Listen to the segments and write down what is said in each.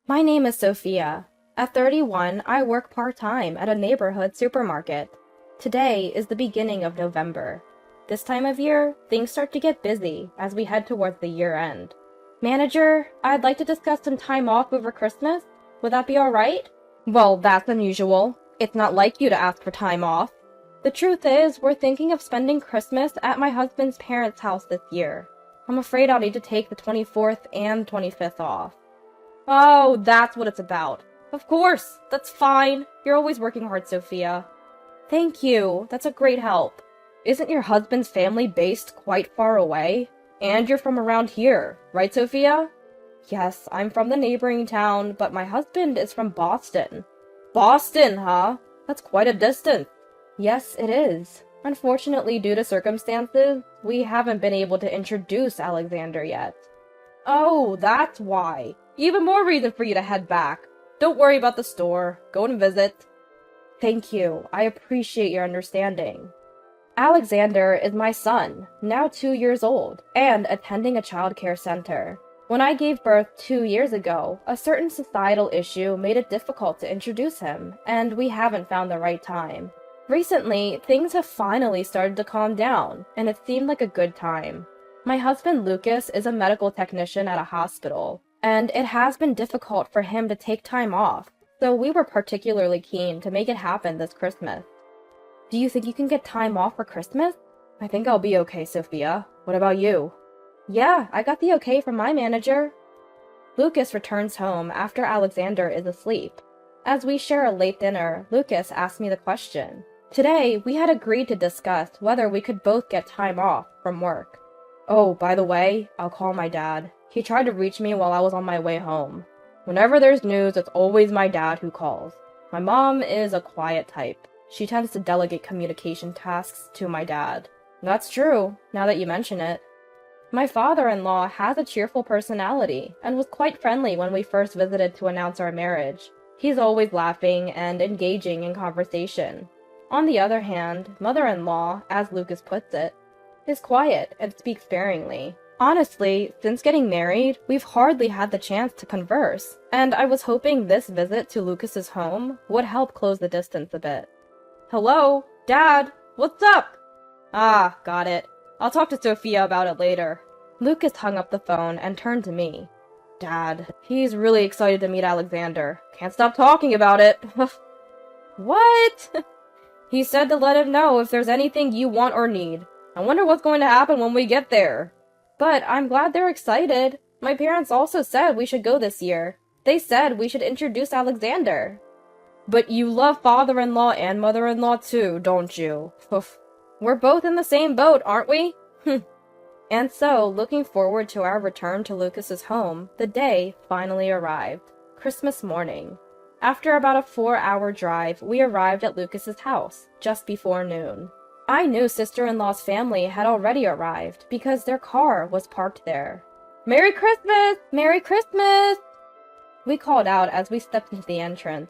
My name is Sophia. At 31, I work part-time at a neighborhood supermarket. Today is the beginning of November. This time of year, things start to get busy as we head towards the year end. Manager, I'd like to discuss some time off over Christmas. Would that be alright? Well, that's unusual. It's not like you to ask for time off. The truth is, we're thinking of spending Christmas at my husband's parents' house this year. I'm afraid I'll need to take the 24th and 25th off. Oh, that's what it's about. Of course, that's fine. You're always working hard, Sophia. Thank you, that's a great help. Isn't your husband's family based quite far away? And you're from around here, right, Sophia? Yes, I'm from the neighboring town, but my husband is from Boston. Boston, huh? That's quite a distance. Yes, it is. Unfortunately, due to circumstances, we haven't been able to introduce Alexander yet. Oh, that's why. Even more reason for you to head back. Don't worry about the store. Go and visit. Thank you. I appreciate your understanding. Alexander is my son, now 2 years old, and attending a childcare center. When I gave birth 2 years ago, a certain societal issue made it difficult to introduce him, and we haven't found the right time. Recently, things have finally started to calm down, and it seemed like a good time. My husband Lucas is a medical technician at a hospital, and it has been difficult for him to take time off, so we were particularly keen to make it happen this Christmas. Do you think you can get time off for Christmas? I think I'll be okay, Sophia. What about you? Yeah, I got the okay from my manager. Lucas returns home after Alexander is asleep. As we share a late dinner, Lucas asks me the question. Today, we had agreed to discuss whether we could both get time off from work. Oh, by the way, I'll call my dad. He tried to reach me while I was on my way home. Whenever there's news, it's always my dad who calls. My mom is a quiet type. She tends to delegate communication tasks to my dad. That's true, now that you mention it. My father-in-law has a cheerful personality and was quite friendly when we first visited to announce our marriage. He's always laughing and engaging in conversation. On the other hand, mother-in-law, as Lucas puts it, is quiet and speaks sparingly. Honestly, since getting married, we've hardly had the chance to converse, and I was hoping this visit to Lucas's home would help close the distance a bit. Hello? Dad? What's up? Ah, got it. I'll talk to Sophia about it later. Lucas hung up the phone and turned to me. Dad, he's really excited to meet Alexander. Can't stop talking about it. What? He said to let him know if there's anything you want or need. I wonder what's going to happen when we get there. But I'm glad they're excited. My parents also said we should go this year. They said we should introduce Alexander. But you love father-in-law and mother-in-law too, don't you? We're both in the same boat, aren't we? And so, looking forward to our return to Lucas's home, the day finally arrived. Christmas morning. After about a 4-hour drive, we arrived at Lucas's house, just before noon. I knew sister-in-law's family had already arrived, because their car was parked there. Merry Christmas! Merry Christmas! We called out as we stepped into the entrance.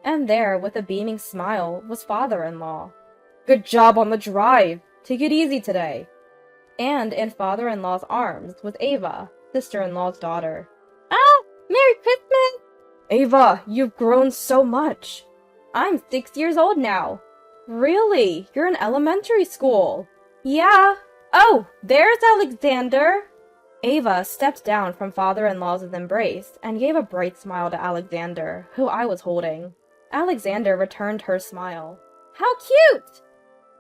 And there, with a beaming smile, was father-in-law. Good job on the drive! Take it easy today! And in father-in-law's arms was Ava, sister-in-law's daughter. Ah! Merry Christmas! Ava, you've grown so much! I'm 6 years old now. Really? You're in elementary school? Yeah. Oh, there's Alexander! Ava stepped down from father-in-law's embrace and gave a bright smile to Alexander, who I was holding. Alexander returned her smile. How cute!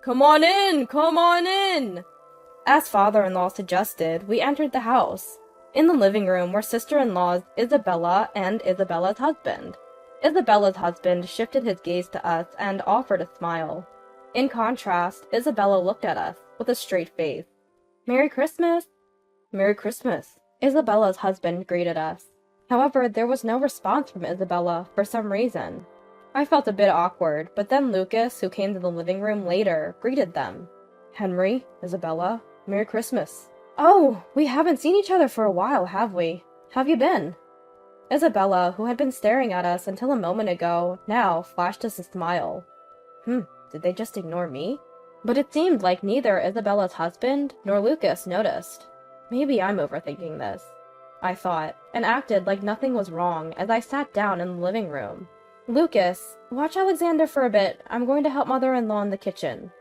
Come on in! Come on in! As father-in-law suggested, we entered the house. In the living room were sister-in-laws Isabella and Isabella's husband. Isabella's husband shifted his gaze to us and offered a smile. In contrast, Isabella looked at us with a straight face. Merry Christmas! Merry Christmas! Isabella's husband greeted us. However, there was no response from Isabella for some reason. I felt a bit awkward, but then Lucas, who came to the living room later, greeted them. Henry, Isabella, Merry Christmas. Oh, we haven't seen each other for a while, have we? Have you been? Isabella, who had been staring at us until a moment ago, now flashed us a smile. Did they just ignore me? But it seemed like neither Isabella's husband nor Lucas noticed. Maybe I'm overthinking this. I thought, and acted like nothing was wrong as I sat down in the living room. Lucas, watch Alexander for a bit. I'm going to help mother-in-law in the kitchen.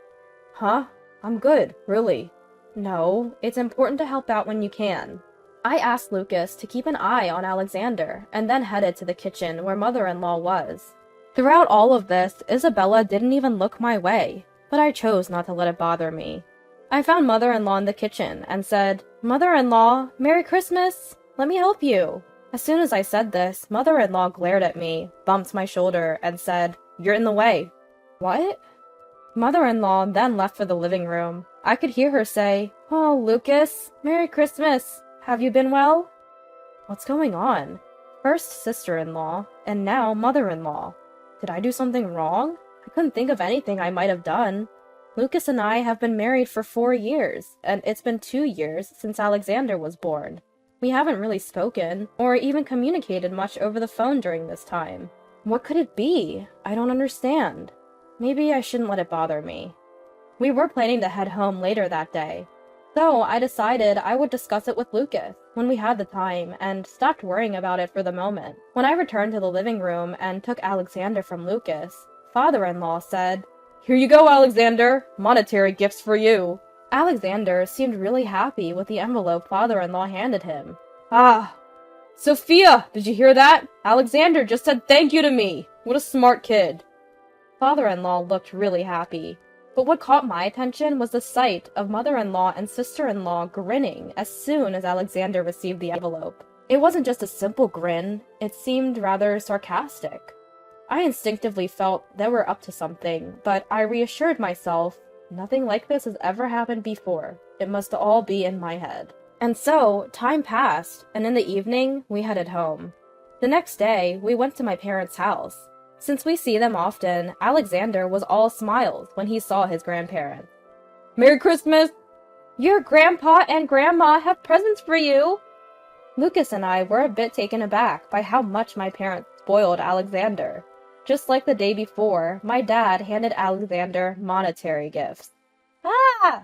Huh? I'm good, really. No, it's important to help out when you can. I asked Lucas to keep an eye on Alexander and then headed to the kitchen where mother-in-law was. Throughout all of this, Isabella didn't even look my way, but I chose not to let it bother me. I found mother-in-law in the kitchen and said, "Mother-in-law, Merry Christmas! Let me help you." As soon as I said this, mother-in-law glared at me, bumped my shoulder, and said, "You're in the way." What? Mother-in-law then left for the living room. I could hear her say, "Oh, Lucas, Merry Christmas. Have you been well?" What's going on? First sister-in-law, and now mother-in-law. Did I do something wrong? I couldn't think of anything I might have done. Lucas and I have been married for 4 years, and it's been 2 years since Alexander was born. We haven't really spoken, or even communicated much over the phone during this time. What could it be? I don't understand. Maybe I shouldn't let it bother me. We were planning to head home later that day, so I decided I would discuss it with Lucas when we had the time and stopped worrying about it for the moment. When I returned to the living room and took Alexander from Lucas, father-in-law said, "Here you go, Alexander. Monetary gifts for you." Alexander seemed really happy with the envelope father-in-law handed him. "Ah, Sophia, did you hear that? Alexander just said thank you to me. What a smart kid." Father-in-law looked really happy, but what caught my attention was the sight of mother-in-law and sister-in-law grinning as soon as Alexander received the envelope. It wasn't just a simple grin, it seemed rather sarcastic. I instinctively felt they were up to something, but I reassured myself, nothing like this has ever happened before. It must all be in my head. And so, time passed, and in the evening, we headed home. The next day, we went to my parents' house. Since we see them often, Alexander was all smiles when he saw his grandparents. "Merry Christmas! Your grandpa and grandma have presents for you!" Lucas and I were a bit taken aback by how much my parents spoiled Alexander. Just like the day before, my dad handed Alexander monetary gifts. "Ah!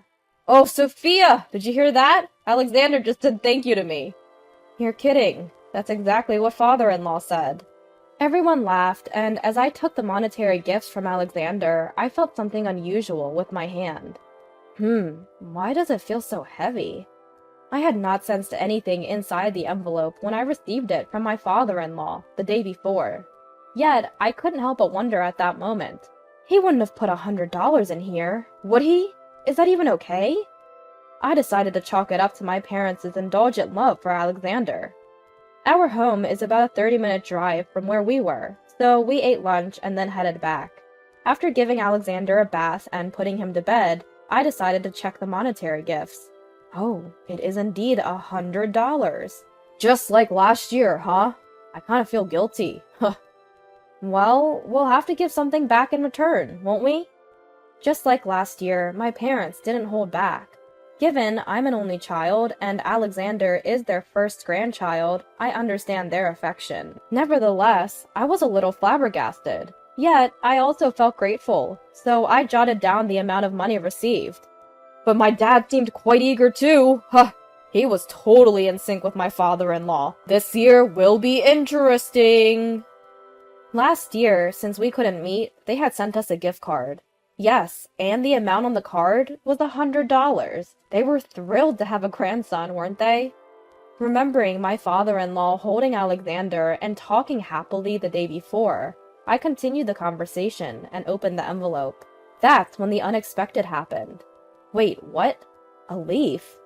Oh, Sophia, did you hear that? Alexander just said thank you to me." "You're kidding. That's exactly what father-in-law said." Everyone laughed, and as I took the monetary gifts from Alexander, I felt something unusual with my hand. Why does it feel so heavy? I had not sensed anything inside the envelope when I received it from my father-in-law the day before. Yet, I couldn't help but wonder at that moment. He wouldn't have put $100 in here, would he? Is that even okay? I decided to chalk it up to my parents' indulgent love for Alexander. Our home is about a 30-minute drive from where we were, so we ate lunch and then headed back. After giving Alexander a bath and putting him to bed, I decided to check the monetary gifts. Oh, it is indeed $100. Just like last year, huh? I kind of feel guilty. Well, we'll have to give something back in return, won't we? Just like last year, my parents didn't hold back. Given I'm an only child and Alexander is their first grandchild, I understand their affection. Nevertheless, I was a little flabbergasted. Yet, I also felt grateful, so I jotted down the amount of money received. But my dad seemed quite eager too. He was totally in sync with my father-in-law. This year will be interesting. Last year, since we couldn't meet, they had sent us a gift card. Yes, and the amount on the card was $100. They were thrilled to have a grandson, weren't they? Remembering my father-in-law holding Alexander and talking happily the day before, I continued the conversation and opened the envelope. That's when the unexpected happened. Wait, what? A leaf?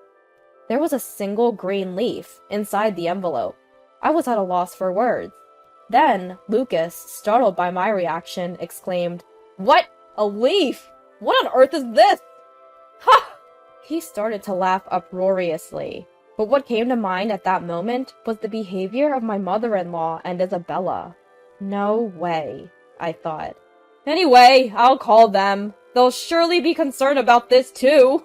There was a single green leaf inside the envelope. I was at a loss for words. Then, Lucas, startled by my reaction, exclaimed, "What? A leaf? What on earth is this?" Ha! He started to laugh uproariously, but what came to mind at that moment was the behavior of my mother-in-law and Isabella. No way, I thought. Anyway, I'll call them. They'll surely be concerned about this too.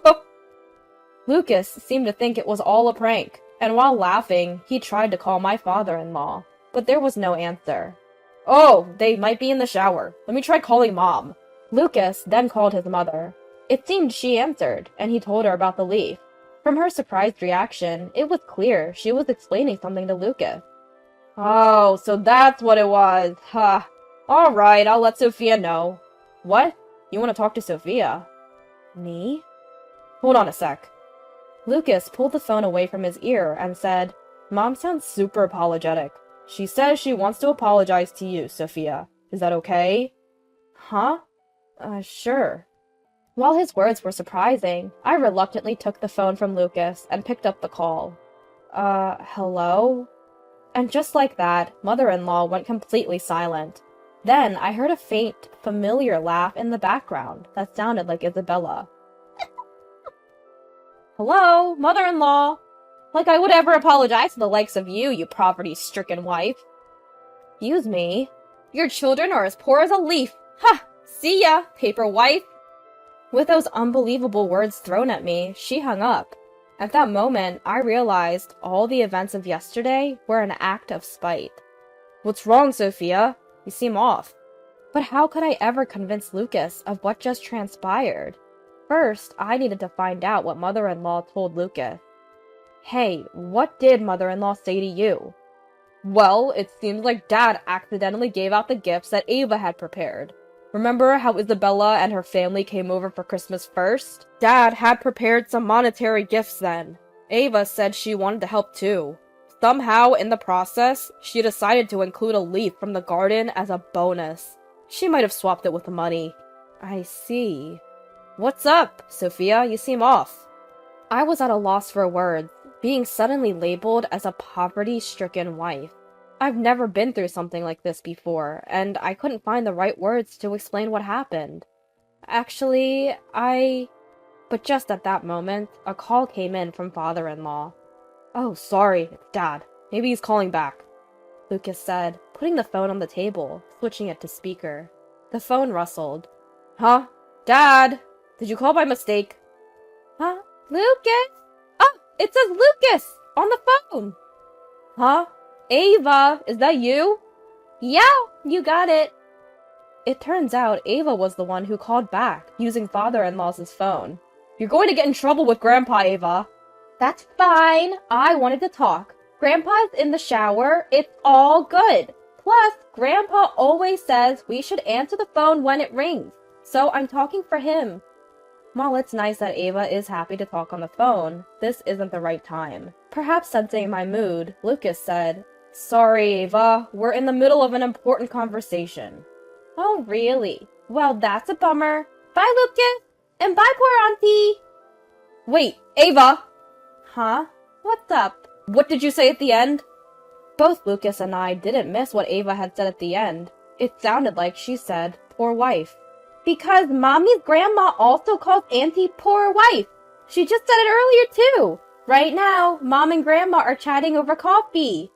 Lucas seemed to think it was all a prank, and while laughing, he tried to call my father-in-law, but there was no answer. "Oh, they might be in the shower. Let me try calling Mom." Lucas then called his mother. It seemed she answered, and he told her about the leaf. From her surprised reaction, it was clear she was explaining something to Lucas. Oh, so that's what it was. Huh. Alright, I'll let Sophia know. What? You want to talk to Sophia? Me? Hold on a sec. Lucas pulled the phone away from his ear and said, Mom sounds super apologetic. She says she wants to apologize to you, Sophia. Is that okay? Huh? Sure. While his words were surprising, I reluctantly took the phone from Lucas and picked up the call. Hello? And just like that, mother-in-law went completely silent. Then I heard a faint, familiar laugh in the background that sounded like Isabella. Hello, mother-in-law! Like I would ever apologize to the likes of you, you poverty-stricken wife. Excuse me? Your children are as poor as a leaf. Ha! See ya, paper wife! With those unbelievable words thrown at me, she hung up. At that moment, I realized all the events of yesterday were an act of spite. What's wrong, Sophia? You seem off. But how could I ever convince Lucas of what just transpired? First, I needed to find out what mother-in-law told Lucas. Hey, what did mother-in-law say to you? Well, it seems like Dad accidentally gave out the gifts that Ava had prepared. Remember how Isabella and her family came over for Christmas first? Dad had prepared some monetary gifts then. Ava said she wanted to help too. Somehow, in the process, she decided to include a leaf from the garden as a bonus. She might have swapped it with the money. I see. What's up, Sophia? You seem off. I was at a loss for words, being suddenly labeled as a poverty-stricken wife. I've never been through something like this before, and I couldn't find the right words to explain what happened. Actually, But just at that moment, a call came in from father-in-law. Oh, sorry, it's Dad. Maybe he's calling back, Lucas said, putting the phone on the table, switching it to speaker. The phone rustled. Huh? Dad? Did you call by mistake? Huh? Lucas? Oh, it says Lucas on the phone. Huh? Ava, is that you? Yeah, you got it. It turns out Ava was the one who called back, using father-in-law's phone. You're going to get in trouble with Grandpa, Ava. That's fine. I wanted to talk. Grandpa's in the shower. It's all good. Plus, Grandpa always says we should answer the phone when it rings, so I'm talking for him. While it's nice that Ava is happy to talk on the phone, this isn't the right time. Perhaps sensing my mood, Lucas said, Sorry, Ava, we're in the middle of an important conversation. Oh, really? Well, that's a bummer. Bye, Lucas! And bye, poor auntie! Wait, Ava! Huh? What's up? What did you say at the end? Both Lucas and I didn't miss what Ava had said at the end. It sounded like she said, poor wife. Because Mommy's grandma also calls Auntie poor wife. She just said it earlier, too. Right now, Mom and Grandma are chatting over coffee.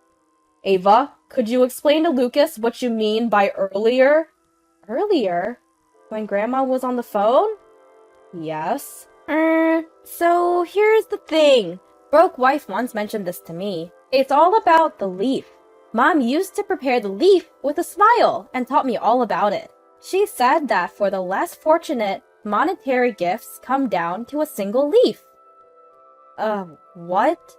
Ava, could you explain to Lucas what you mean by earlier? Earlier? When Grandma was on the phone? Yes. So here's the thing. Broke wife once mentioned this to me. It's all about the leaf. Mom used to prepare the leaf with a smile and taught me all about it. She said that for the less fortunate, monetary gifts come down to a single leaf. What?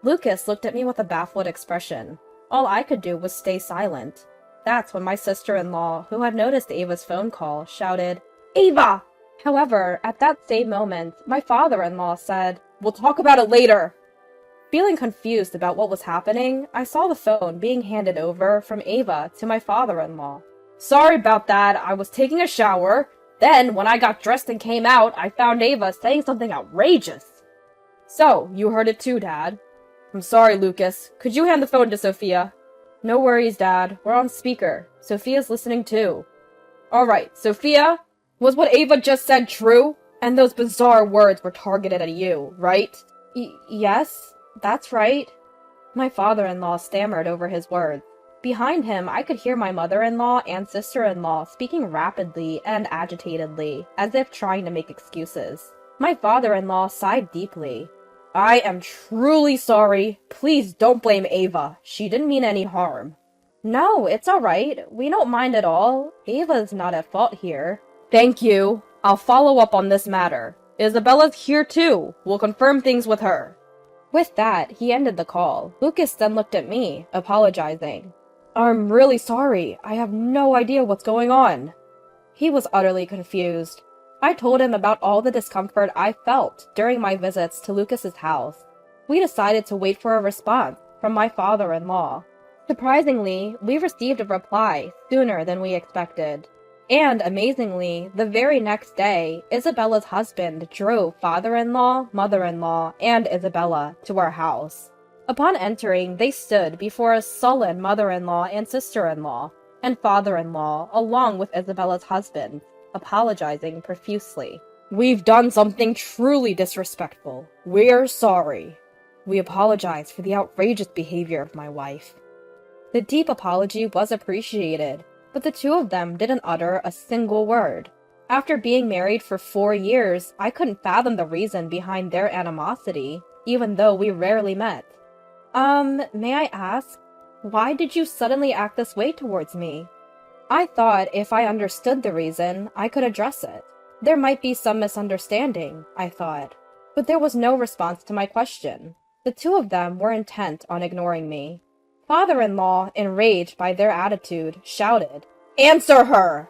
Lucas looked at me with a baffled expression. All I could do was stay silent. That's when my sister-in-law, who had noticed Ava's phone call, shouted, Ava! However, at that same moment, my father-in-law said, We'll talk about it later. Feeling confused about what was happening, I saw the phone being handed over from Ava to my father-in-law. Sorry about that, I was taking a shower. Then, when I got dressed and came out, I found Ava saying something outrageous. So, you heard it too, Dad. I'm sorry, Lucas. Could you hand the phone to Sophia? No worries, Dad. We're on speaker. Sophia's listening too. Alright, Sophia, was what Ava just said true? And those bizarre words were targeted at you, right? Yes, that's right. My father-in-law stammered over his words. Behind him, I could hear my mother-in-law and sister-in-law speaking rapidly and agitatedly, as if trying to make excuses. My father-in-law sighed deeply. I am truly sorry. Please don't blame Ava. She didn't mean any harm. No, it's alright. We don't mind at all. Ava's not at fault here. Thank you. I'll follow up on this matter. Isabella's here too. We'll confirm things with her. With that, he ended the call. Lucas then looked at me, apologizing. I'm really sorry. I have no idea what's going on. He was utterly confused. I told him about all the discomfort I felt during my visits to Lucas's house. We decided to wait for a response from my father-in-law. Surprisingly, we received a reply sooner than we expected. And amazingly, the very next day, Isabella's husband drove father-in-law, mother-in-law, and Isabella to our house. Upon entering, they stood before a sullen mother-in-law and sister-in-law, and father-in-law, along with Isabella's husband, apologizing profusely. We've done something truly disrespectful. We're sorry. We apologize for the outrageous behavior of my wife. The deep apology was appreciated, but the two of them didn't utter a single word. After being married for 4 years, I couldn't fathom the reason behind their animosity, even though we rarely met. May I ask, why did you suddenly act this way towards me? I thought if I understood the reason, I could address it. There might be some misunderstanding, I thought. But there was no response to my question. The two of them were intent on ignoring me. Father-in-law, enraged by their attitude, shouted, "Answer her!"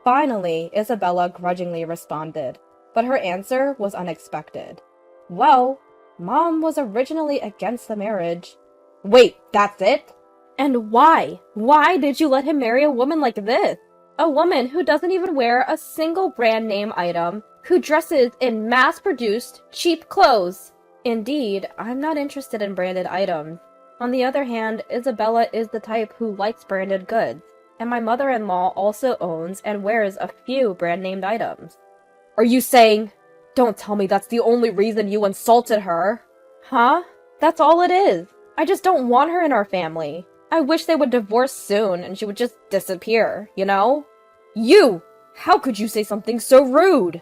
Finally, Isabella grudgingly responded, but her answer was unexpected. Well, Mom was originally against the marriage. Wait, that's it? And why? Why did you let him marry a woman like this? A woman who doesn't even wear a single brand name item, who dresses in mass-produced, cheap clothes. Indeed, I'm not interested in branded items. On the other hand, Isabella is the type who likes branded goods, and my mother-in-law also owns and wears a few brand-named items. Are you saying? Don't tell me that's the only reason you insulted her. Huh? That's all it is. I just don't want her in our family. I wish they would divorce soon and she would just disappear, you know? You! How could you say something so rude?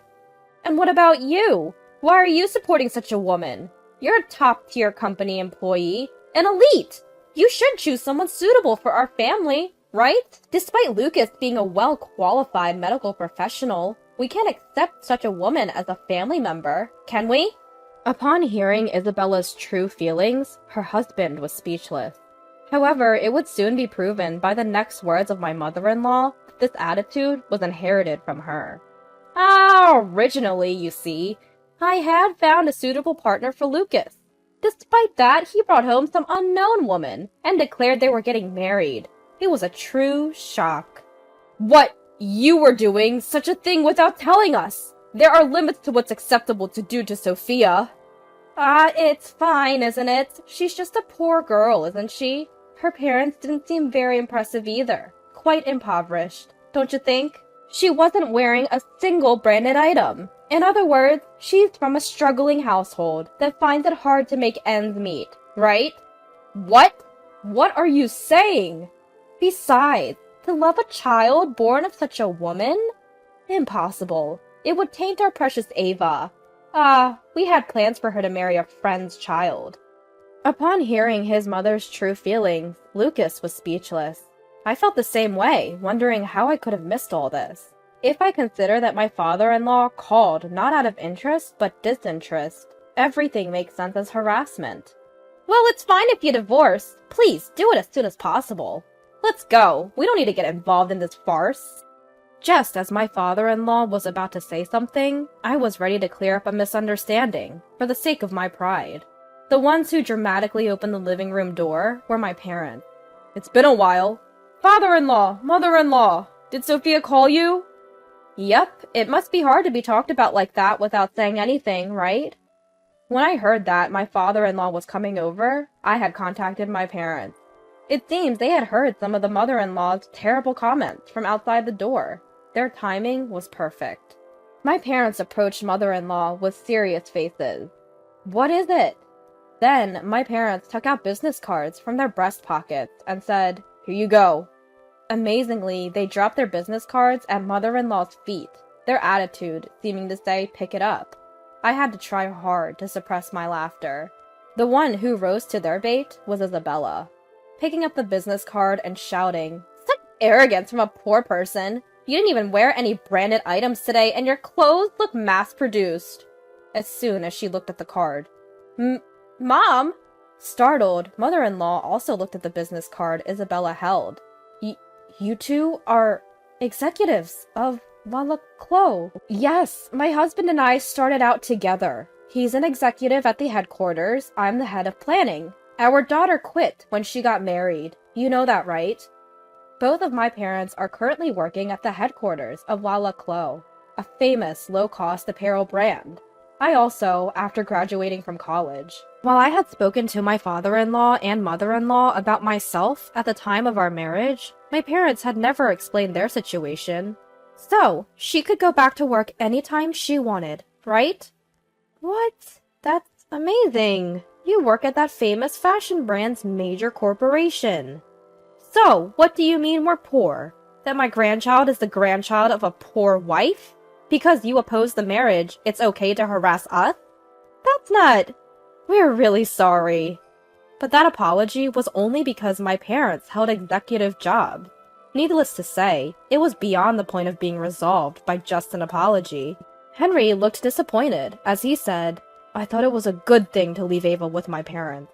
And what about you? Why are you supporting such a woman? You're a top-tier company employee, an elite. You should choose someone suitable for our family, right? Despite Lucas being a well-qualified medical professional, we can't accept such a woman as a family member, can we? Upon hearing Isabella's true feelings, her husband was speechless. However, it would soon be proven by the next words of my mother-in-law that this attitude was inherited from her. Originally, you see, I had found a suitable partner for Lucas. Despite that, he brought home some unknown woman and declared they were getting married. It was a true shock. What? You were doing such a thing without telling us! There are limits to what's acceptable to do to Sophia. It's fine, isn't it? She's just a poor girl, isn't she? Her parents didn't seem very impressive either. Quite impoverished, don't you think? She wasn't wearing a single branded item. In other words, she's from a struggling household that finds it hard to make ends meet, right? What? What are you saying? Besides, to love a child born of such a woman? Impossible. It would taint our precious Ava. We had plans for her to marry a friend's child. Upon hearing his mother's true feelings, Lucas was speechless. I felt the same way, wondering how I could have missed all this. If I consider that my father-in-law called not out of interest, but disinterest, everything makes sense as harassment. Well, it's fine if you divorce. Please, do it as soon as possible. Let's go. We don't need to get involved in this farce. Just as my father-in-law was about to say something, I was ready to clear up a misunderstanding, for the sake of my pride. The ones who dramatically opened the living room door were my parents. It's been a while. Father-in-law, mother-in-law, did Sophia call you? Yep, it must be hard to be talked about like that without saying anything, right? When I heard that my father-in-law was coming over, I had contacted my parents. It seems they had heard some of the mother-in-law's terrible comments from outside the door. Their timing was perfect. My parents approached mother-in-law with serious faces. What is it? Then my parents took out business cards from their breast pockets and said, "Here you go." Amazingly, they dropped their business cards at mother-in-law's feet, their attitude seeming to say, "Pick it up." I had to try hard to suppress my laughter. The one who rose to their bait was Isabella. Picking up the business card and shouting, "Such arrogance from a poor person! You didn't even wear any branded items today, and your clothes look mass-produced. As soon as she looked at the card. Mom? Startled, mother-in-law also looked at the business card Isabella held. You two are executives of Lala Clo. Yes, my husband and I started out together. He's an executive at the headquarters. I'm the head of planning. Our daughter quit when she got married. You know that, right? Both of my parents are currently working at the headquarters of Lala Clo, a famous low-cost apparel brand. I also, after graduating from college. While I had spoken to my father-in-law and mother-in-law about myself at the time of our marriage, my parents had never explained their situation. So, she could go back to work anytime she wanted, right? What? That's amazing. You work at that famous fashion brand's major corporation. So, what do you mean we're poor? That my grandchild is the grandchild of a poor wife? Because you oppose the marriage, it's okay to harass us? That's not... We're really sorry. But that apology was only because my parents held executive jobs. Needless to say, it was beyond the point of being resolved by just an apology. Henry looked disappointed as he said, I thought it was a good thing to leave Ava with my parents.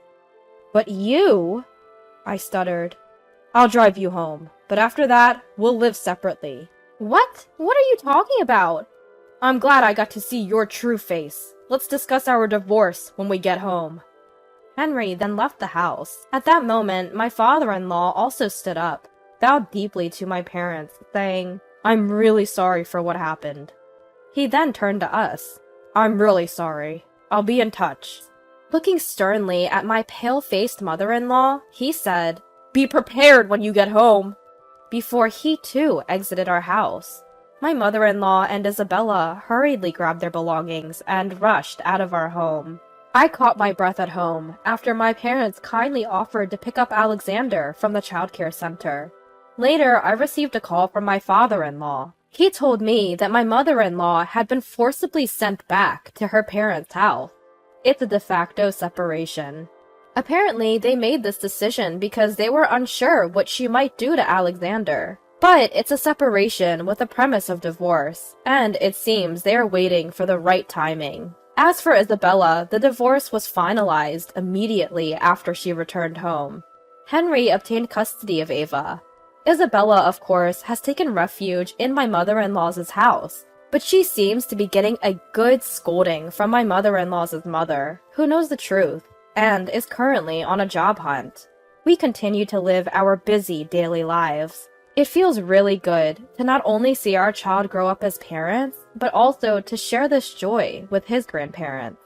But you... I stuttered. I'll drive you home, but after that, we'll live separately. What? What are you talking about? I'm glad I got to see your true face. Let's discuss our divorce when we get home. Henry then left the house. At that moment, my father-in-law also stood up, bowed deeply to my parents, saying, I'm really sorry for what happened. He then turned to us. I'm really sorry. I'll be in touch. Looking sternly at my pale-faced mother-in-law, he said, Be prepared when you get home. Before he too exited our house. My mother-in-law and Isabella hurriedly grabbed their belongings and rushed out of our home. I caught my breath at home after my parents kindly offered to pick up Alexander from the childcare center. Later, I received a call from my father-in-law. He told me that my mother-in-law had been forcibly sent back to her parents' house. It's a de facto separation. Apparently, they made this decision because they were unsure what she might do to Alexander. But it's a separation with a premise of divorce, and it seems they are waiting for the right timing. As for Isabella, the divorce was finalized immediately after she returned home. Henry obtained custody of Ava. Isabella, of course, has taken refuge in my mother-in-law's house, but she seems to be getting a good scolding from my mother-in-law's mother, who knows the truth, and is currently on a job hunt. We continue to live our busy daily lives. It feels really good to not only see our child grow up as parents, but also to share this joy with his grandparents.